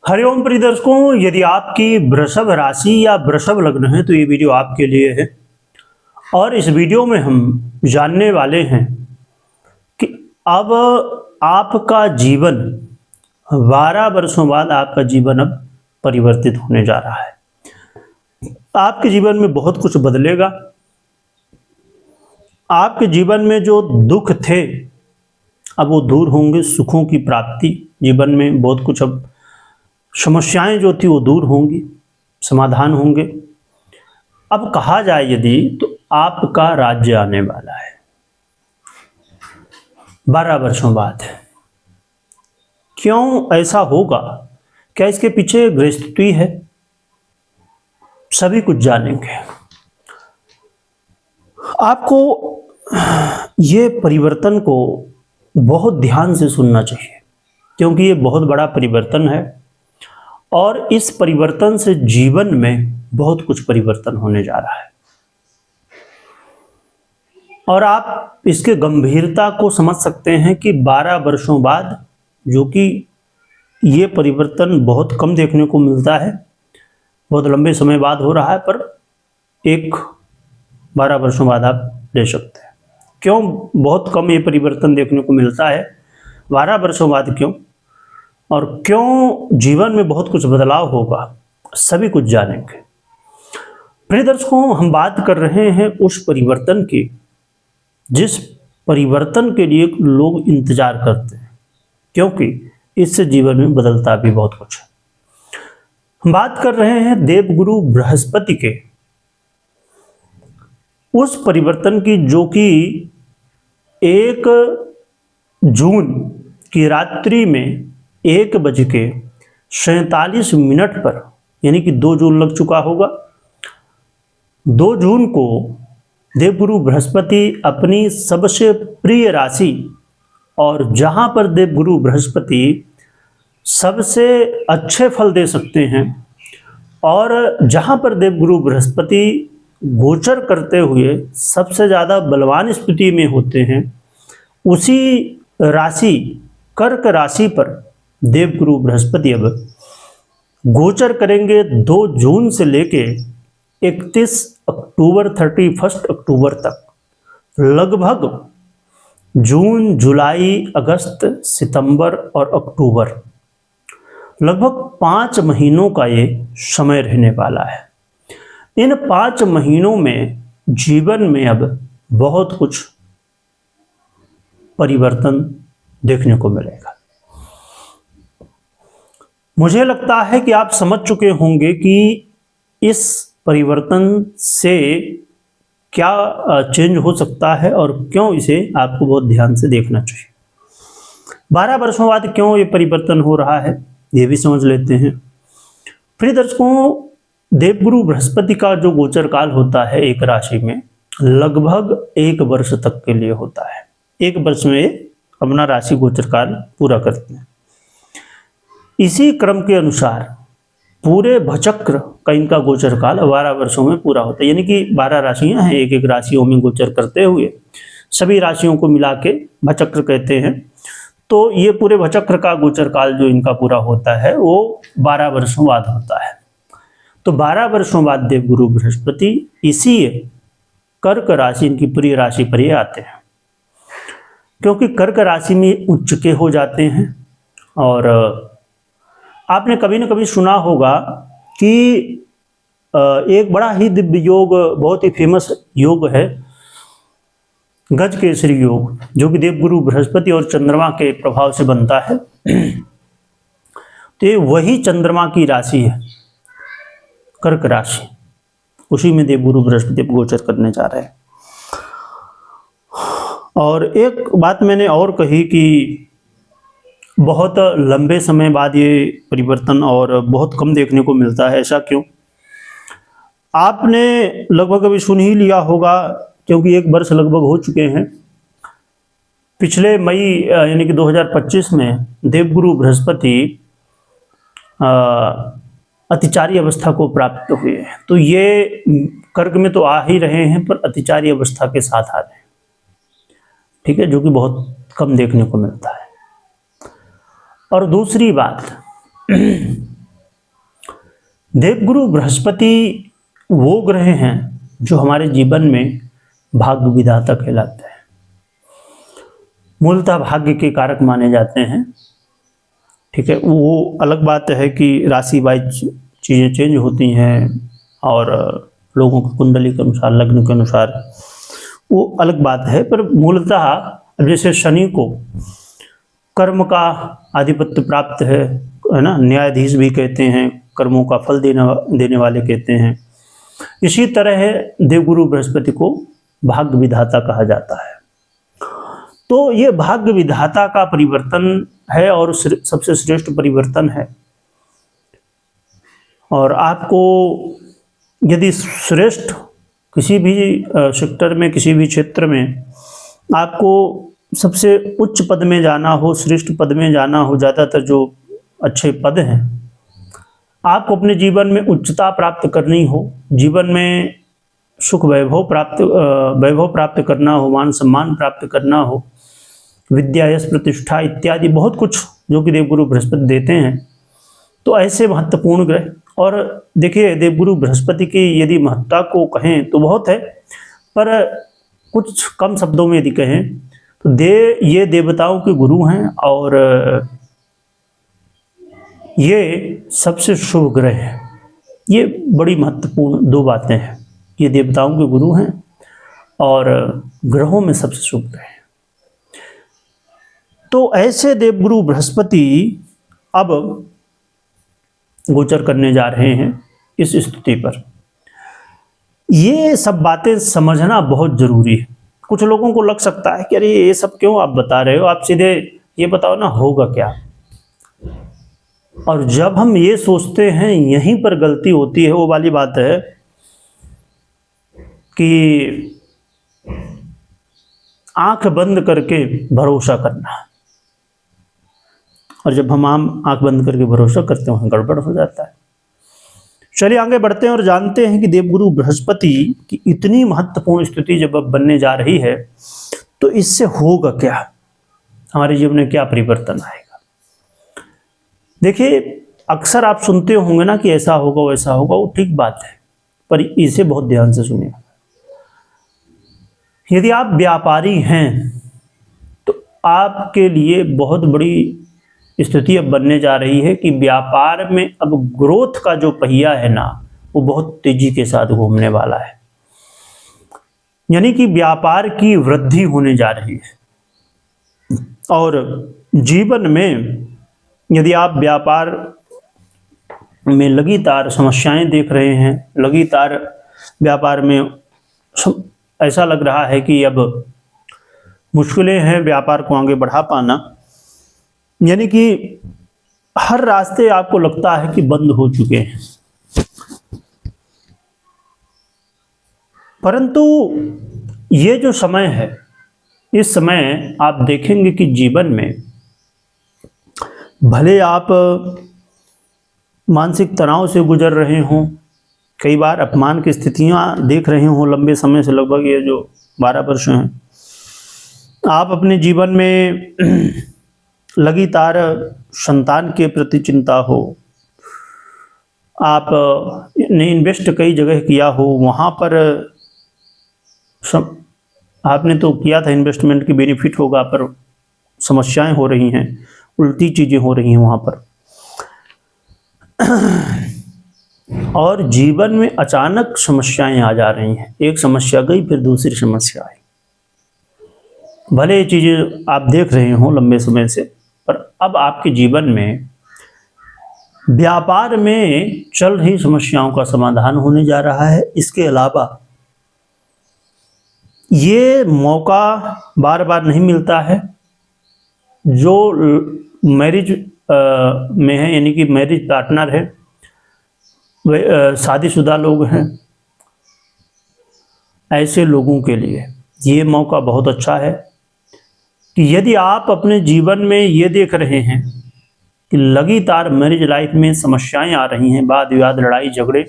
हरिओम प्रिय दर्शकों, यदि आपकी वृषभ राशि या वृषभ लग्न है तो ये वीडियो आपके लिए है। और इस वीडियो में हम जानने वाले हैं कि अब आपका जीवन 12 वर्षों बाद आपका जीवन अब परिवर्तित होने जा रहा है। आपके जीवन में बहुत कुछ बदलेगा। आपके जीवन में जो दुख थे अब वो दूर होंगे, सुखों की प्राप्ति, जीवन में बहुत कुछ अब समस्याएं जो थी वो दूर होंगी, समाधान होंगे। अब कहा जाए यदि तो आपका राज्य आने वाला है 12 वर्षों बाद। क्यों ऐसा होगा, क्या इसके पीछे गृहस्थी है, सभी कुछ जानेंगे। आपको ये परिवर्तन को बहुत ध्यान से सुनना चाहिए क्योंकि ये बहुत बड़ा परिवर्तन है और इस परिवर्तन से जीवन में बहुत कुछ परिवर्तन होने जा रहा है। और आप इसके गंभीरता को समझ सकते हैं कि 12 वर्षों बाद, जो कि ये परिवर्तन बहुत कम देखने को मिलता है, बहुत लंबे समय बाद हो रहा है, पर 12 वर्षों बाद आप ले सकते हैं। क्यों बहुत कम ये परिवर्तन देखने को मिलता है, 12 वर्षों बाद क्यों, और क्यों जीवन में बहुत कुछ बदलाव होगा, सभी कुछ जानेंगे। प्रिय दर्शकों, हम बात कर रहे हैं उस परिवर्तन की जिस परिवर्तन के लिए लोग इंतजार करते हैं, क्योंकि इससे जीवन में बदलता भी बहुत कुछ है। हम बात कर रहे हैं देवगुरु बृहस्पति के उस परिवर्तन की जो कि 1 जून की रात्रि में 1:47 पर, यानी कि 2 जून लग चुका होगा। 2 जून को देवगुरु बृहस्पति अपनी सबसे प्रिय राशि, और जहां पर देवगुरु बृहस्पति सबसे अच्छे फल दे सकते हैं और जहां पर देवगुरु बृहस्पति गोचर करते हुए सबसे ज़्यादा बलवान स्थिति में होते हैं, उसी राशि कर्क राशि पर देवगुरु बृहस्पति अब गोचर करेंगे 2 जून से लेके 31 अक्टूबर 31 अक्टूबर तक। लगभग जून, जुलाई, अगस्त, सितंबर और अक्टूबर, लगभग 5 महीनों का ये समय रहने वाला है। इन 5 महीनों में जीवन में अब बहुत कुछ परिवर्तन देखने को मिलेगा। मुझे लगता है कि आप समझ चुके होंगे कि इस परिवर्तन से क्या चेंज हो सकता है और क्यों इसे आपको बहुत ध्यान से देखना चाहिए। 12 वर्षों बाद क्यों ये परिवर्तन हो रहा है, ये भी समझ लेते हैं। प्रिय दर्शकों, देवगुरु बृहस्पति का जो गोचर काल होता है एक राशि में, लगभग 1 वर्ष तक के लिए होता है। 1 वर्ष में अपना राशि गोचर काल पूरा करते हैं। इसी क्रम के अनुसार पूरे भचक्र का इनका गोचर काल 12 वर्षों में पूरा होता है, यानी कि 12 राशियां हैं, एक राशियों में गोचर करते हुए सभी राशियों को मिला के भचक्र कहते हैं। तो ये पूरे भचक्र का गोचर काल जो इनका पूरा होता है वो 12 वर्षों बाद होता है। तो 12 वर्षों बाद देवगुरु बृहस्पति इसी कर्क राशि, इनकी प्रिय राशि पर ये आते हैं, क्योंकि कर्क राशि में उच्च के हो जाते हैं। और आपने कभी न कभी सुना होगा कि एक बड़ा ही दिव्य योग, बहुत ही फेमस योग है गज केसरी योग, जो कि देवगुरु बृहस्पति और चंद्रमा के प्रभाव से बनता है। तो ये वही चंद्रमा की राशि है, कर्क राशि, उसी में देवगुरु बृहस्पति गोचर करने जा रहे हैं। और एक बात मैंने और कही कि बहुत लंबे समय बाद ये परिवर्तन और बहुत कम देखने को मिलता है। ऐसा क्यों? आपने लगभग अभी सुन ही लिया होगा, क्योंकि 1 वर्ष लगभग हो चुके हैं। पिछले मई यानी कि 2025 में देवगुरु बृहस्पति अतिचारी अवस्था को प्राप्त हुए हैं। तो ये कर्क में तो आ ही रहे हैं, पर अतिचारी अवस्था के साथ आ रहे हैं, ठीक है, जो कि बहुत कम देखने को मिलता है। और दूसरी बात, देवगुरु बृहस्पति वो ग्रह हैं जो हमारे जीवन में भाग्य विधाता कहलाते हैं। मूलतः भाग्य के कारक माने जाते हैं। ठीक है, वो अलग बात है कि राशि वाइज चीज़ें चेंज होती हैं और लोगों की कुंडली के अनुसार, लग्न के अनुसार, वो अलग बात है। पर मूलतः अब जैसे शनि को कर्म का आधिपत्य प्राप्त है ना, न्यायाधीश भी कहते हैं, कर्मों का फल देने वाले कहते हैं। इसी तरह देवगुरु बृहस्पति को भाग्य विधाता कहा जाता है। तो ये भाग्य विधाता का परिवर्तन है और सबसे श्रेष्ठ परिवर्तन है। और आपको यदि श्रेष्ठ किसी भी सेक्टर में, किसी भी क्षेत्र में आपको सबसे उच्च पद में जाना हो, श्रेष्ठ पद में जाना हो, ज़्यादातर जो अच्छे पद हैं, आपको अपने जीवन में उच्चता प्राप्त करनी हो, जीवन में सुख वैभव प्राप्त करना हो, मान सम्मान प्राप्त करना हो, विद्या यश प्रतिष्ठा इत्यादि बहुत कुछ जो कि देवगुरु बृहस्पति देते हैं, तो ऐसे महत्वपूर्ण ग्रह। और देखिए, देवगुरु बृहस्पति की यदि महत्ता को कहें तो बहुत है, पर कुछ कम शब्दों में यदि कहें तो ये देवताओं के गुरु हैं और ये सबसे शुभ ग्रह है। ये बड़ी महत्वपूर्ण दो बातें हैं, ये देवताओं के गुरु हैं और ग्रहों में सबसे शुभ ग्रह है। तो ऐसे देवगुरु बृहस्पति अब गोचर करने जा रहे हैं इस स्थिति पर। ये सब बातें समझना बहुत जरूरी है। कुछ लोगों को लग सकता है कि अरे ये सब क्यों आप बता रहे हो, आप सीधे ये बताओ ना होगा क्या। और जब हम ये सोचते हैं, यहीं पर गलती होती है। वो वाली बात है कि आंख बंद करके भरोसा करना, और जब हम आंख बंद करके भरोसा करते हैं गड़बड़ हो जाता है। चलिए आगे बढ़ते हैं और जानते हैं कि देवगुरु बृहस्पति की इतनी महत्वपूर्ण स्थिति जब अब बनने जा रही है तो इससे होगा क्या, हमारे जीवन में क्या परिवर्तन आएगा। देखिए, अक्सर आप सुनते होंगे ना कि ऐसा होगा वैसा होगा, वो ठीक बात है, पर इसे बहुत ध्यान से सुनिए। यदि आप व्यापारी हैं तो आपके लिए बहुत बड़ी स्थिति अब बनने जा रही है कि व्यापार में अब ग्रोथ का जो पहिया है ना, वो बहुत तेजी के साथ घूमने वाला है। यानी कि व्यापार की वृद्धि होने जा रही है। और जीवन में यदि आप व्यापार में लगातार समस्याएं देख रहे हैं, लगातार व्यापार में ऐसा लग रहा है कि अब मुश्किलें हैं व्यापार को आगे बढ़ा पाना, यानी कि हर रास्ते आपको लगता है कि बंद हो चुके हैं, परंतु ये जो समय है, इस समय आप देखेंगे कि जीवन में भले आप मानसिक तनाव से गुजर रहे हों, कई बार अपमान की स्थितियां देख रहे हों लंबे समय से, लगभग ये जो 12 वर्ष हैं, आप अपने जीवन में लगातार संतान के प्रति चिंता हो, आपने इन्वेस्ट कई जगह किया हो, वहाँ पर आपने तो किया था इन्वेस्टमेंट की बेनिफिट होगा, पर समस्याएं हो रही हैं, उल्टी चीज़ें हो रही हैं वहाँ पर। और जीवन में अचानक समस्याएं आ जा रही हैं, एक समस्या गई फिर दूसरी समस्या आई। भले ये चीज़ें आप देख रहे हो लंबे समय से, पर अब आपके जीवन में व्यापार में चल रही समस्याओं का समाधान होने जा रहा है। इसके अलावा ये मौका बार बार नहीं मिलता है। जो मैरिज में है, यानी कि मैरिज पार्टनर है, वे शादीशुदा लोग हैं, ऐसे लोगों के लिए ये मौका बहुत अच्छा है कि यदि आप अपने जीवन में ये देख रहे हैं कि लगातार मैरिज लाइफ में समस्याएं आ रही हैं, वाद विवाद, लड़ाई झगड़े,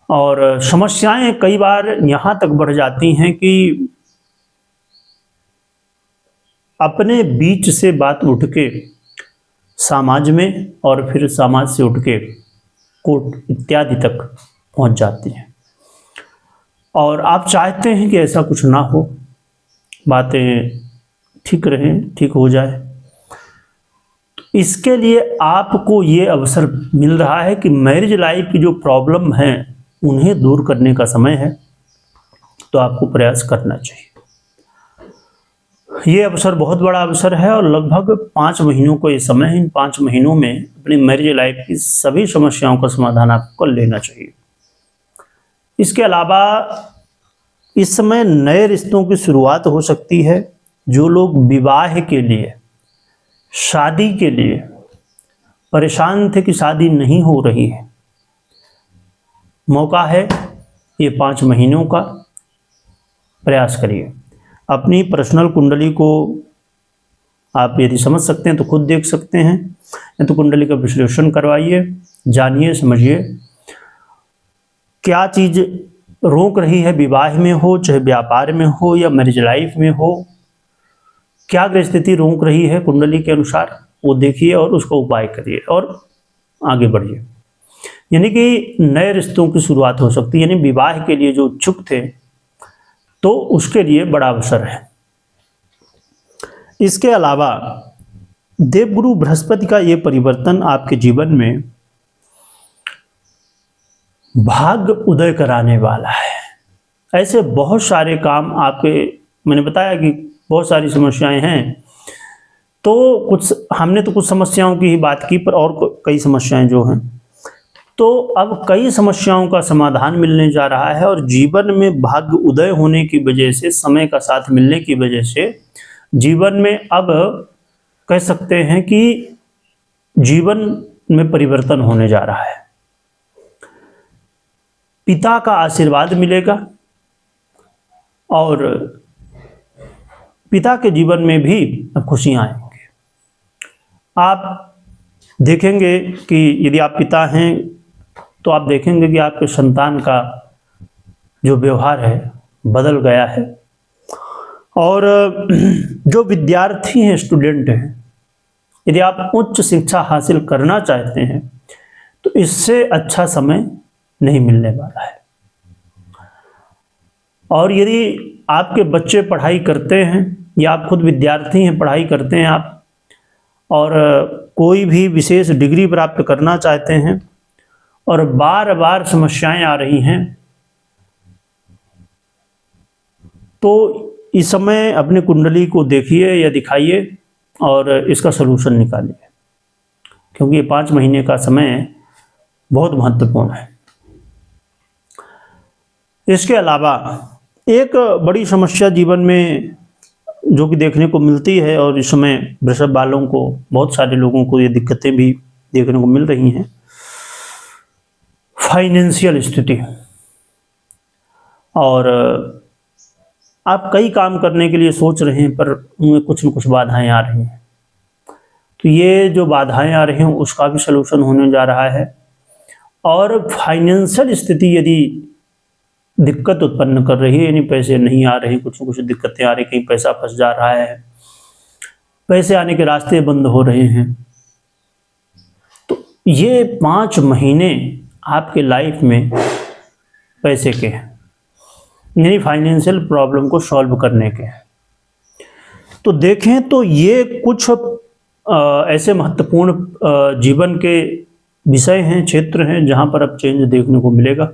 और समस्याएं कई बार यहाँ तक बढ़ जाती हैं कि अपने बीच से बात उठ के समाज में और फिर समाज से उठ के कोर्ट इत्यादि तक पहुंच जाती हैं। और आप चाहते हैं कि ऐसा कुछ ना हो, बातें ठीक रहें, ठीक हो जाए। इसके लिए आपको ये अवसर मिल रहा है कि मैरिज लाइफ की जो प्रॉब्लम है उन्हें दूर करने का समय है, तो आपको प्रयास करना चाहिए। ये अवसर बहुत बड़ा अवसर है और लगभग 5 महीनों को ये समय है। इन 5 महीनों में अपनी मैरिज लाइफ की सभी समस्याओं का समाधान आपको कर लेना चाहिए। इसके अलावा इस समय नए रिश्तों की शुरुआत हो सकती है। जो लोग विवाह के लिए, शादी के लिए परेशान थे कि शादी नहीं हो रही है, मौका है ये 5 महीनों का। प्रयास करिए। अपनी पर्सनल कुंडली को आप यदि समझ सकते हैं तो खुद देख सकते हैं, या तो कुंडली का विश्लेषण करवाइए, जानिए, समझिए क्या चीज़ रोक रही है, विवाह में हो, चाहे व्यापार में हो या मैरिज लाइफ में हो, क्या ग्रह स्थिति रोक रही है कुंडली के अनुसार, वो देखिए और उसका उपाय करिए और आगे बढ़िए। यानी कि नए रिश्तों की शुरुआत हो सकती है, यानी विवाह के लिए जो इच्छुक थे तो उसके लिए बड़ा अवसर है। इसके अलावा देवगुरु बृहस्पति का ये परिवर्तन आपके जीवन में भाग्य उदय कराने वाला है। ऐसे बहुत सारे काम आपके, मैंने बताया कि बहुत सारी समस्याएं हैं, तो हमने तो कुछ समस्याओं की ही बात की, पर और कई समस्याएं जो हैं, तो अब कई समस्याओं का समाधान मिलने जा रहा है। और जीवन में भाग्य उदय होने की वजह से, समय का साथ मिलने की वजह से जीवन में अब कह सकते हैं कि जीवन में परिवर्तन होने जा रहा है। पिता का आशीर्वाद मिलेगा और पिता के जीवन में भी अब खुशियां आएंगी। आप देखेंगे कि यदि आप पिता हैं तो आप देखेंगे कि आपके संतान का जो व्यवहार है बदल गया है। और जो विद्यार्थी हैं, स्टूडेंट हैं, यदि आप उच्च शिक्षा हासिल करना चाहते हैं तो इससे अच्छा समय नहीं मिलने वाला है। और यदि आपके बच्चे पढ़ाई करते हैं या आप खुद विद्यार्थी हैं, पढ़ाई करते हैं आप, और कोई भी विशेष डिग्री प्राप्त करना चाहते हैं और बार बार समस्याएं आ रही हैं, तो इस समय अपनी कुंडली को देखिए या दिखाइए और इसका सलूशन निकालिए, क्योंकि ये 5 महीने का समय बहुत महत्वपूर्ण है। इसके अलावा एक बड़ी समस्या जीवन में जो कि देखने को मिलती है, और इस समय वृषभ वालों को, बहुत सारे लोगों को ये दिक्कतें भी देखने को मिल रही हैं, फाइनेंशियल स्थिति। और आप कई काम करने के लिए सोच रहे हैं पर उनमें कुछ न कुछ बाधाएं आ रही हैं, तो ये जो बाधाएं आ रही हैं उसका भी सलूशन होने जा रहा है। और फाइनेंशियल स्थिति यदि दिक्कत उत्पन्न कर रही है, यानी पैसे नहीं आ रहे, कुछ न कुछ दिक्कतें आ रही, कहीं पैसा फंस जा रहा है, पैसे आने के रास्ते बंद हो रहे हैं, तो ये 5 महीने आपके लाइफ में पैसे के हैं, यानी फाइनेंशियल प्रॉब्लम को सॉल्व करने के हैं। तो देखें तो ये कुछ ऐसे महत्वपूर्ण जीवन के विषय हैं, क्षेत्र हैं, जहां पर अब चेंज देखने को मिलेगा।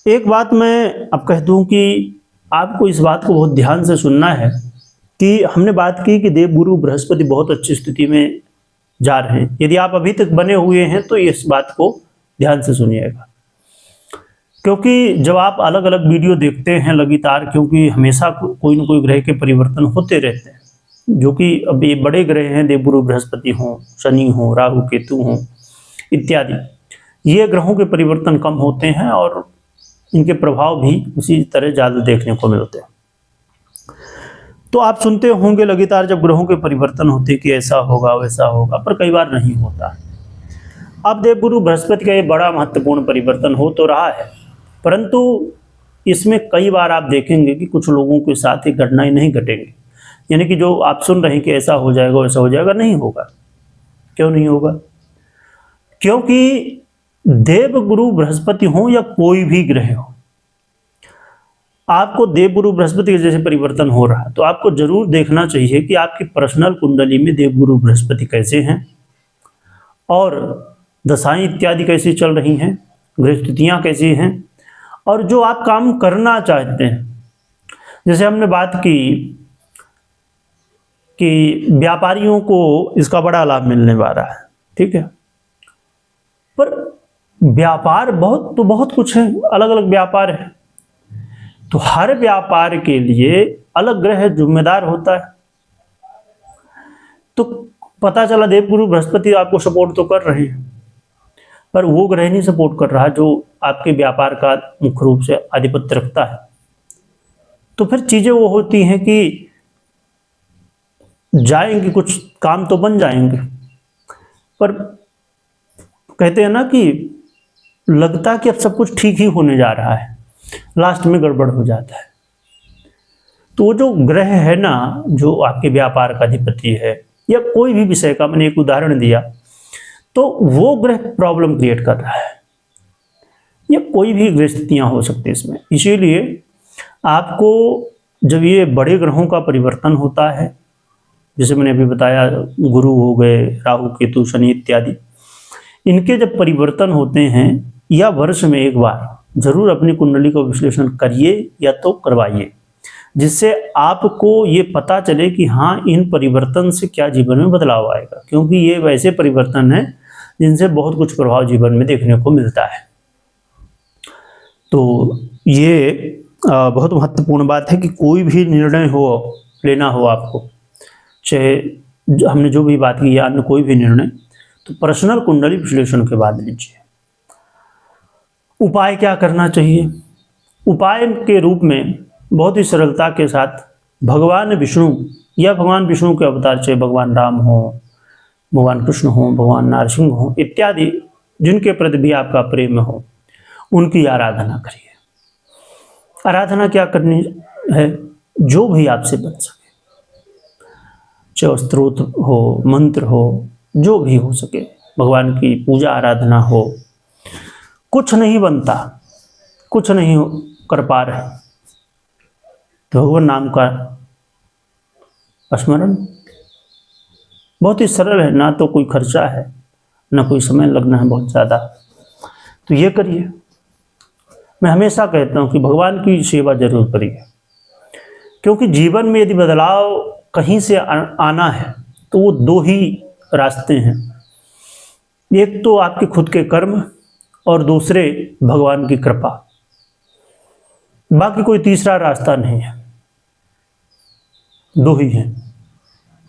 एक बात मैं अब कह दूं कि आपको इस बात को बहुत ध्यान से सुनना है कि हमने बात की कि देवगुरु बृहस्पति बहुत अच्छी स्थिति में जा रहे हैं। यदि आप अभी तक बने हुए हैं तो इस बात को ध्यान से सुनिएगा, क्योंकि जब आप अलग अलग वीडियो देखते हैं लगातार, क्योंकि हमेशा कोई न कोई ग्रह के परिवर्तन होते रहते हैं, जो कि अब ये बड़े ग्रह हैं, देवगुरु बृहस्पति हों, शनि हों, राहु केतु हों इत्यादि, ये ग्रहों के परिवर्तन कम होते हैं और इनके प्रभाव भी उसी तरह ज़्यादा देखने को मिलते हैं। तो आप सुनते होंगे लगातार जब ग्रहों के परिवर्तन होते कि ऐसा होगा वैसा होगा, पर कई बार नहीं होता। अब देवगुरु बृहस्पति का ये बड़ा महत्वपूर्ण परिवर्तन हो तो रहा है, परंतु इसमें कई बार आप देखेंगे कि कुछ लोगों के साथ ही घटनाएं नहीं घटेंगी, यानी कि जो आप सुन रहे हैं कि ऐसा हो जाएगा वैसा हो जाएगा, नहीं होगा। क्यों नहीं होगा? क्योंकि देव गुरु बृहस्पति हो या कोई भी ग्रह हो, आपको देव गुरु बृहस्पति के जैसे परिवर्तन हो रहा है तो आपको जरूर देखना चाहिए कि आपकी पर्सनल कुंडली में देव गुरु बृहस्पति कैसे हैं और दशाएं इत्यादि कैसी चल रही हैं, ग्रह स्थितियां कैसी हैं, और जो आप काम करना चाहते हैं। जैसे हमने बात की कि व्यापारियों को इसका बड़ा लाभ मिलने वाला है, ठीक है, पर व्यापार बहुत कुछ है, अलग अलग व्यापार है, तो हर व्यापार के लिए अलग ग्रह जिम्मेदार होता है। तो पता चला देवगुरु बृहस्पति आपको सपोर्ट तो कर रहे हैं, पर वो ग्रह नहीं सपोर्ट कर रहा जो आपके व्यापार का मुख्य रूप से आधिपत्य रखता है। तो फिर चीजें वो होती हैं कि जाएंगे, कुछ काम तो बन जाएंगे, पर कहते हैं ना कि लगता कि अब सब कुछ ठीक ही होने जा रहा है, लास्ट में गड़बड़ हो जाता है। तो वो जो ग्रह है ना, जो आपके व्यापार का अधिपति है या कोई भी विषय का, मैंने एक उदाहरण दिया, तो वो ग्रह प्रॉब्लम क्रिएट कर रहा है, या कोई भी ग्रह स्थितियां हो सकती है इसमें। इसीलिए आपको जब ये बड़े ग्रहों का परिवर्तन होता है, जैसे मैंने अभी बताया गुरु हो गए, राहु केतु शनि इत्यादि, इनके जब परिवर्तन होते हैं या वर्ष में एक बार जरूर अपनी कुंडली का विश्लेषण करिए या तो करवाइए, जिससे आपको ये पता चले कि हाँ इन परिवर्तन से क्या जीवन में बदलाव आएगा, क्योंकि ये वैसे परिवर्तन हैं जिनसे बहुत कुछ प्रभाव जीवन में देखने को मिलता है। तो ये बहुत महत्वपूर्ण बात है कि कोई भी निर्णय हो लेना हो आपको, चाहे हमने जो भी बात की या अन्य कोई भी निर्णय, तो पर्सनल कुंडली विश्लेषण के बाद लीजिए। उपाय क्या करना चाहिए? उपाय के रूप में बहुत ही सरलता के साथ भगवान विष्णु या भगवान विष्णु के अवतार, चाहे भगवान राम हो, भगवान कृष्ण हो, भगवान नरसिंह हो इत्यादि, जिनके प्रति भी आपका प्रेम हो, उनकी आराधना करिए। आराधना क्या करनी है? जो भी आपसे बन सके, चाहे स्तोत्र हो, मंत्र हो, जो भी हो सके, भगवान की पूजा आराधना हो। कुछ नहीं बनता, कुछ नहीं कर पा रहे तो भगवान नाम का स्मरण बहुत ही सरल है, ना तो कोई खर्चा है, ना कोई समय लगना है बहुत ज़्यादा, तो ये करिए। मैं हमेशा कहता हूँ कि भगवान की सेवा जरूर करिए, क्योंकि जीवन में यदि बदलाव कहीं से आना है तो वो दो ही रास्ते हैं, एक तो आपके खुद के कर्म और दूसरे भगवान की कृपा, बाकी कोई तीसरा रास्ता नहीं है, दो ही हैं,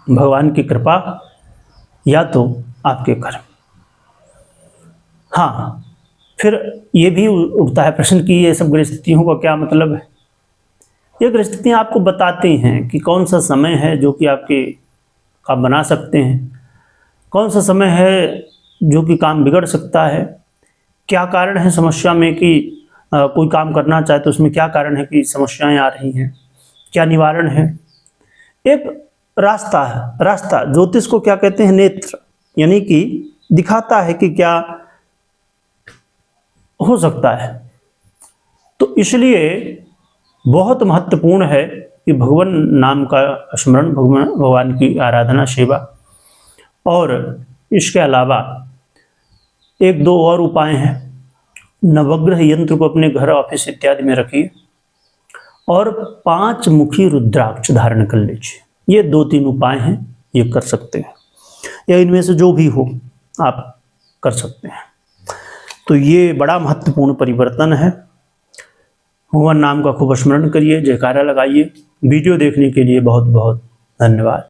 भगवान की कृपा या तो आपके कर्म। हाँ, फिर ये भी उठता है प्रश्न कि ये सब गृहस्थितियों का क्या मतलब है? ये गृहस्थितियाँ आपको बताती हैं कि कौन सा समय है जो कि आप बना सकते हैं, कौन सा समय है जो कि काम बिगड़ सकता है, क्या कारण है समस्या में कि कोई काम करना चाहे तो उसमें क्या कारण है कि समस्याएं आ रही हैं, क्या निवारण है। एक रास्ता है, रास्ता ज्योतिष को क्या कहते हैं? नेत्र, यानी कि दिखाता है कि क्या हो सकता है। तो इसलिए बहुत महत्वपूर्ण है कि भगवान नाम का स्मरण, भगवान की आराधना, सेवा, और इसके अलावा एक दो और उपाय हैं। नवग्रह यंत्र को अपने घर, ऑफिस इत्यादि में रखिए और 5 मुखी रुद्राक्ष धारण कर लीजिए। ये 2-3 उपाय हैं, ये कर सकते हैं, या इनमें से जो भी हो आप कर सकते हैं। तो ये बड़ा महत्वपूर्ण परिवर्तन है। भगवान नाम का खूब स्मरण करिए, जयकारा लगाइए। वीडियो देखने के लिए बहुत बहुत धन्यवाद।